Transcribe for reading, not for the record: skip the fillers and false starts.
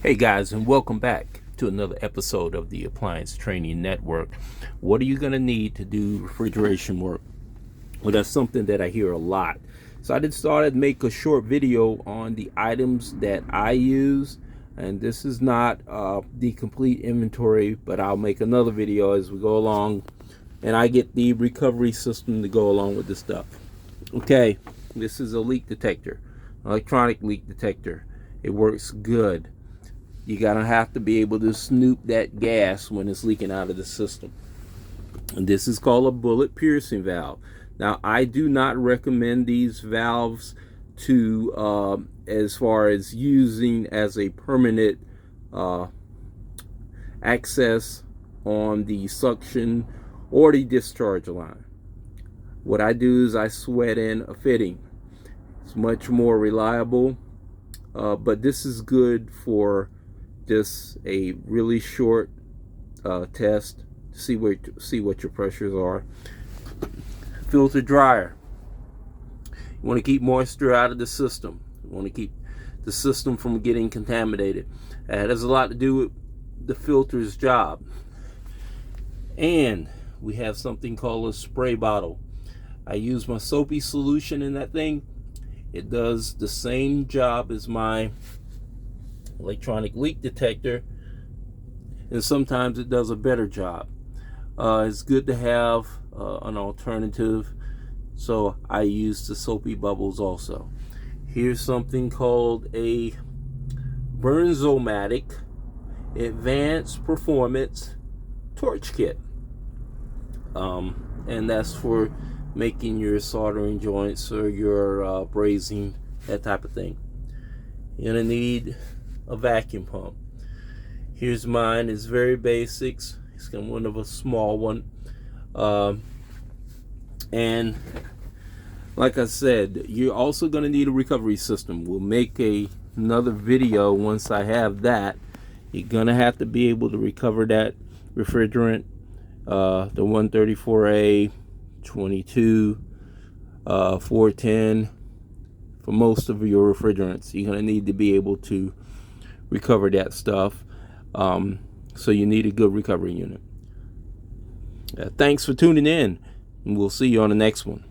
Hey guys, and welcome back to another episode of the Appliance Training Network. What are you going to need to do refrigeration work? Well, that's something that I hear a lot. So I decided to make a short video on the items that I use. And this is not the complete inventory, but I'll make another video as we go along. And I get the recovery system to go along with this stuff. Okay, this is a leak detector, electronic leak detector. It works good. You're gonna have to be able to snoop that gas when it's leaking out of the system. And this is called a bullet piercing valve. Now, I do not recommend these valves to as far as using as a permanent access on the suction or the discharge line. What I do is I sweat in a fitting. It's much more reliable, but this is good for just a really short test to see what your pressures are. Filter dryer. You want to keep moisture out of the system. You want to keep the system from getting contaminated. That has a lot to do with the filter's job. And we have something called a spray bottle. I use my soapy solution in that thing. It does the same job as my electronic leak detector, and sometimes it does a better job. It's good to have an alternative, so I use the soapy bubbles also. Here's something called a Bernzomatic Advanced Performance Torch Kit, and that's for making your soldering joints or your brazing, that type of thing. You're gonna need a vacuum pump. Here's mine. It's very basics. It's got one of a small one, and like I said, you're also going to need a recovery system. We'll make another video once I have that. You're gonna have to be able to recover that refrigerant, the 134A, 22, 410. For most of your refrigerants, you're going to need to be able to recover that stuff. So you need a good recovery unit. Thanks for tuning in, and we'll see you on the next one.